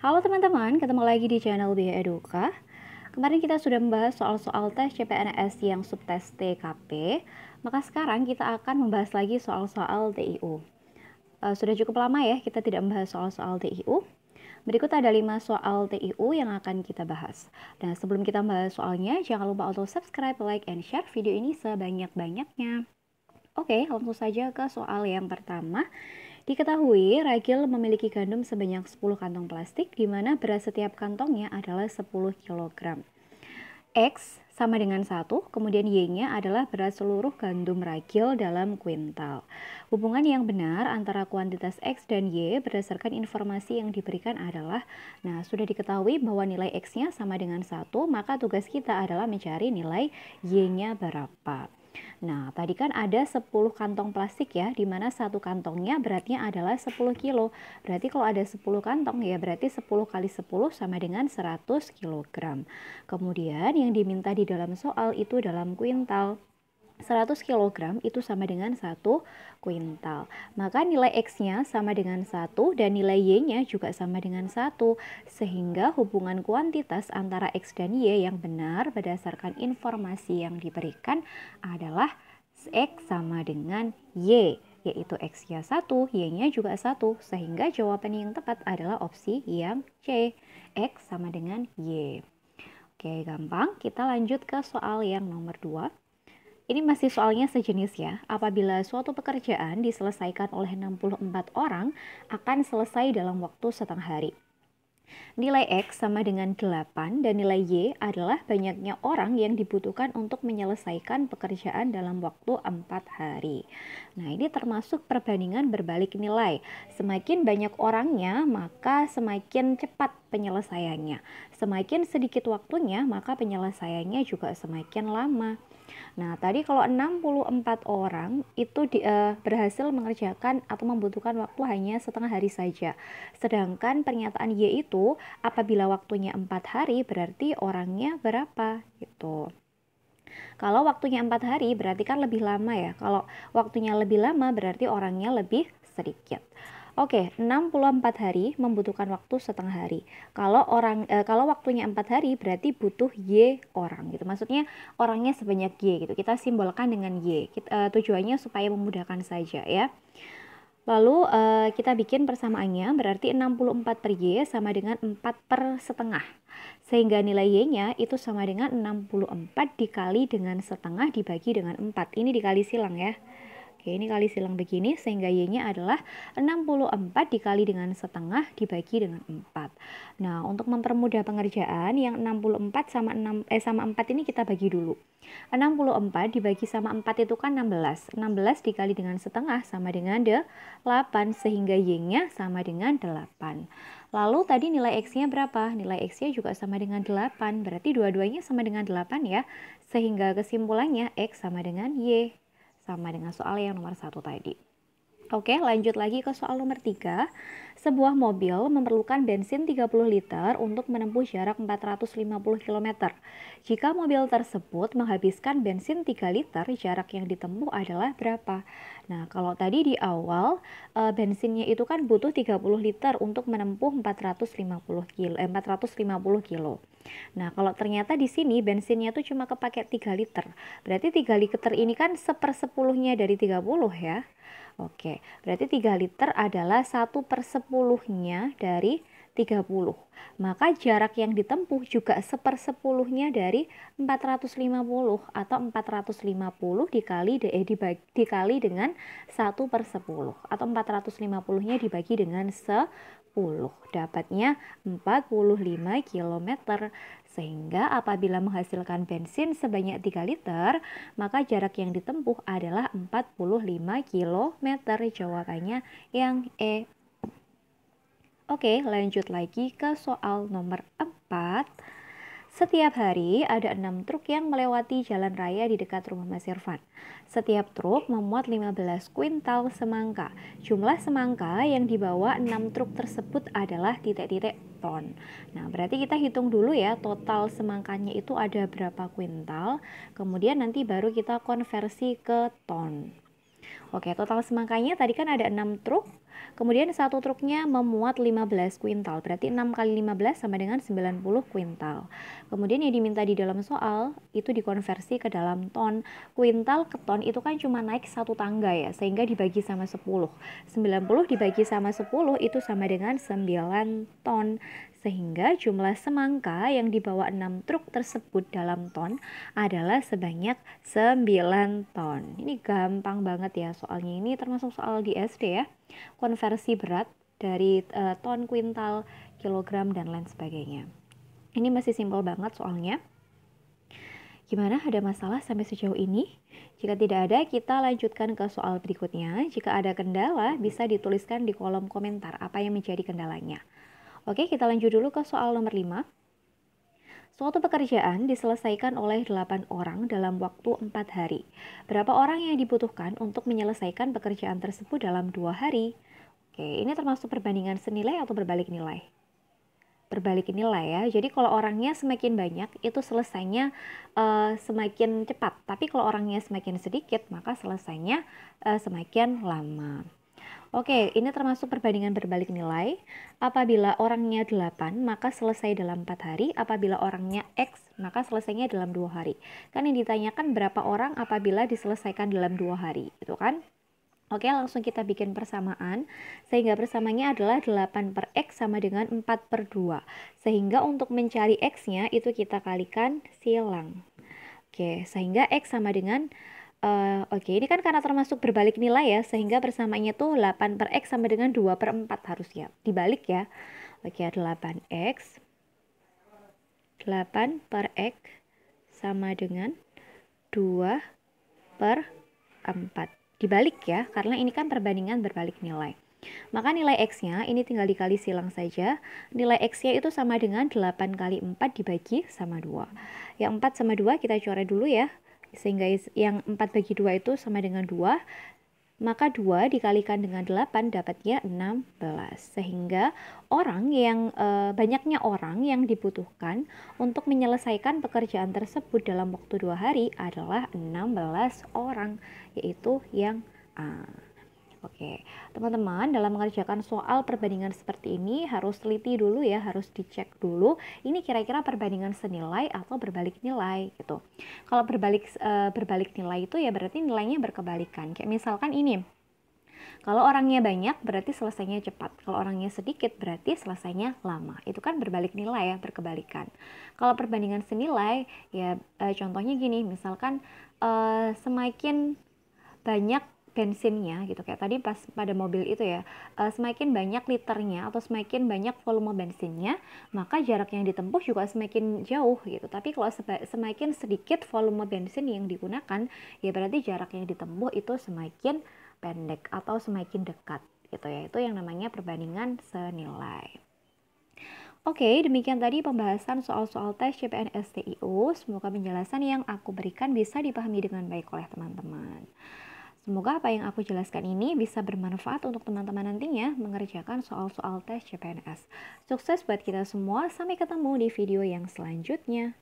Halo teman-teman, ketemu lagi di channel Bia Eduka. Kemarin kita sudah membahas soal-soal tes CPNS yang subtes TKP, maka sekarang kita akan membahas lagi soal-soal TIU. Sudah cukup lama ya kita tidak membahas soal-soal TIU. Berikut ada 5 soal TIU yang akan kita bahas. Dan sebelum kita membahas soalnya, jangan lupa untuk subscribe, like, and share video ini sebanyak-banyaknya. Oke, langsung saja ke soal yang pertama. Diketahui ragil memiliki gandum sebanyak 10 kantong plastik, di mana berat setiap kantongnya adalah 10 kg. X sama dengan 1, kemudian Y-nya adalah berat seluruh gandum ragil dalam kuintal. Hubungan yang benar antara kuantitas X dan Y berdasarkan informasi yang diberikan adalah, sudah diketahui bahwa nilai X-nya sama dengan 1, maka tugas kita adalah mencari nilai Y-nya berapa. Nah, tadi kan ada 10 kantong plastik ya, di mana satu kantongnya beratnya adalah 10 kilo. Berarti kalau ada 10 kantong ya berarti 10 kali 10 sama dengan 100 kg. Kemudian yang diminta di dalam soal itu dalam kuintal. 100 kg itu sama dengan 1 kuintal. Maka nilai X-nya sama dengan 1 dan nilai Y-nya juga sama dengan 1. Sehingga hubungan kuantitas antara X dan Y yang benar berdasarkan informasi yang diberikan adalah X sama dengan Y, yaitu X-nya 1, Y-nya juga 1. Sehingga jawaban yang tepat adalah opsi yang C, X sama dengan Y. Oke, gampang. Kita lanjut ke soal yang nomor 2. Ini masih soalnya sejenis ya. Apabila suatu pekerjaan diselesaikan oleh 64 orang, akan selesai dalam waktu setengah hari. Nilai X sama dengan 8 dan nilai Y adalah banyaknya orang yang dibutuhkan untuk menyelesaikan pekerjaan dalam waktu 4 hari. Nah, ini termasuk perbandingan berbalik nilai. Semakin banyak orangnya, maka semakin cepat penyelesaiannya. Semakin sedikit waktunya, maka penyelesaiannya juga semakin lama. Nah, tadi kalau 64 orang itu berhasil mengerjakan atau membutuhkan waktu hanya setengah hari saja. Sedangkan pernyataan Y itu apabila waktunya 4 hari berarti orangnya berapa gitu. Kalau waktunya 4 hari berarti kan lebih lama ya. Kalau waktunya lebih lama berarti orangnya lebih sedikit. Oke, 64 hari membutuhkan waktu setengah hari. Kalau waktunya 4 hari berarti butuh Y orang gitu. Maksudnya orangnya sebanyak Y gitu. Kita simbolkan dengan Y. Tujuannya supaya memudahkan saja ya. Lalu kita bikin persamaannya berarti 64 per Y sama dengan 4 per setengah. Sehingga nilai Y-nya itu sama dengan 64 dikali dengan setengah dibagi dengan 4. Ini dikali silang ya. Oke, ini kali silang begini sehingga Y-nya adalah 64 dikali dengan setengah dibagi dengan 4. Nah, untuk mempermudah pengerjaan yang 64 sama 4 ini kita bagi dulu. 64 dibagi sama 4 itu kan 16. 16 dikali dengan setengah sama dengan 8 sehingga Y-nya sama dengan 8. Lalu tadi nilai X-nya berapa? Nilai X-nya juga sama dengan 8. Berarti dua-duanya sama dengan 8 ya. Sehingga kesimpulannya X sama dengan Y. Sama dengan soal yang nomor 1 tadi. Oke, lanjut lagi ke soal nomor 3. Sebuah mobil memerlukan bensin 30 liter untuk menempuh jarak 450 km. Jika mobil tersebut menghabiskan bensin 3 liter, jarak yang ditempuh adalah berapa? Nah, kalau tadi di awal bensinnya itu kan butuh 30 liter untuk menempuh 450 kilo. Nah, kalau ternyata di sini bensinnya tuh cuma kepake 3 liter. Berarti 3 liter ini kan 1/10-nya dari 30 ya. Oke, berarti 3 liter adalah 1/10-nya dari 30. Maka jarak yang ditempuh juga 1/10-nya dari 450 atau 450 dikali dengan 1/10 atau 450-nya dibagi dengan 10. Dapatnya 45 km. Sehingga apabila menghasilkan bensin sebanyak 3 liter, maka jarak yang ditempuh adalah 45 km. Jawabannya yang E. Oke, lanjut lagi ke soal nomor 4. Setiap hari ada 6 truk yang melewati jalan raya di dekat rumah Mas Irfan. Setiap truk memuat 15 kuintal semangka. Jumlah semangka yang dibawa 6 truk tersebut adalah titik-titik ton. Nah, berarti kita hitung dulu ya total semangkanya itu ada berapa kuintal. Kemudian nanti baru kita konversi ke ton. Oke, total semangkanya tadi kan ada 6 truk. Kemudian satu truknya memuat 15 kuintal, berarti 6 kali 15 sama dengan 90 kuintal. Kemudian yang diminta di dalam soal itu dikonversi ke dalam ton. Kuintal ke ton itu kan cuma naik satu tangga ya, sehingga dibagi sama 10. 90 dibagi sama 10 itu sama dengan 9 ton. Sehingga jumlah semangka yang dibawa 6 truk tersebut dalam ton adalah sebanyak 9 ton. Ini gampang banget ya soalnya, ini termasuk soal di SD ya. Konversi berat dari ton, kuintal, kilogram, dan lain sebagainya. Ini masih simpel banget soalnya. Gimana, ada masalah sampai sejauh ini? Jika tidak ada, kita lanjutkan ke soal berikutnya. Jika ada kendala, bisa dituliskan di kolom komentar apa yang menjadi kendalanya. Oke, kita lanjut dulu ke soal nomor 5. Suatu pekerjaan diselesaikan oleh 8 orang dalam waktu 4 hari. Berapa orang yang dibutuhkan untuk menyelesaikan pekerjaan tersebut dalam 2 hari? Oke, ini termasuk perbandingan senilai atau berbalik nilai? Berbalik nilai ya. Jadi kalau orangnya semakin banyak, itu selesainya semakin cepat. Tapi kalau orangnya semakin sedikit, maka selesainya semakin lama. Oke, ini termasuk perbandingan berbalik nilai. Apabila orangnya 8, maka selesai dalam 4 hari. Apabila orangnya X, maka selesainya dalam 2 hari. Kan yang ditanyakan berapa orang apabila diselesaikan dalam 2 hari, gitu kan? Oke, langsung kita bikin persamaan. Sehingga persamaannya adalah 8 per X sama dengan 4 per 2. Sehingga untuk mencari X-nya itu kita kalikan silang. Oke, sehingga X sama dengan oke, ini kan karena termasuk berbalik nilai ya, sehingga persamaannya tuh 8 per X sama dengan 2 per 4 harusnya. Dibalik ya. Oke, 8X. 8 per X sama dengan 2 per 4. Dibalik ya, karena ini kan perbandingan berbalik nilai. Maka nilai X-nya ini tinggal dikali silang saja. Nilai X-nya itu sama dengan 8 kali 4 dibagi sama 2. Yang 4 sama 2 kita coret dulu ya. Sehingga yang 4 bagi 2 itu sama dengan 2. Maka 2 dikalikan dengan 8 dapatnya 16. Sehingga banyaknya orang yang dibutuhkan untuk menyelesaikan pekerjaan tersebut dalam waktu 2 hari adalah 16 orang. Yaitu yang A. Oke, teman-teman, dalam mengerjakan soal perbandingan seperti ini harus teliti dulu ya, harus dicek dulu ini kira-kira perbandingan senilai atau berbalik nilai gitu. Kalau berbalik nilai itu ya berarti nilainya berkebalikan. Kayak misalkan ini, kalau orangnya banyak berarti selesainya cepat, kalau orangnya sedikit berarti selesainya lama. Itu kan berbalik nilai ya, berkebalikan. Kalau perbandingan senilai ya contohnya gini, misalkan semakin banyak bensinnya gitu, kayak tadi pas pada mobil itu ya, semakin banyak liternya atau semakin banyak volume bensinnya, maka jarak yang ditempuh juga semakin jauh gitu. Tapi kalau semakin sedikit volume bensin yang digunakan, ya berarti jarak yang ditempuh itu semakin pendek atau semakin dekat gitu ya. Itu yang namanya perbandingan senilai. Oke, demikian tadi pembahasan soal-soal tes CPNS TIO. Semoga penjelasan yang aku berikan bisa dipahami dengan baik oleh teman-teman. Semoga apa yang aku jelaskan ini bisa bermanfaat untuk teman-teman nantinya mengerjakan soal-soal tes CPNS. Sukses buat kita semua, sampai ketemu di video yang selanjutnya.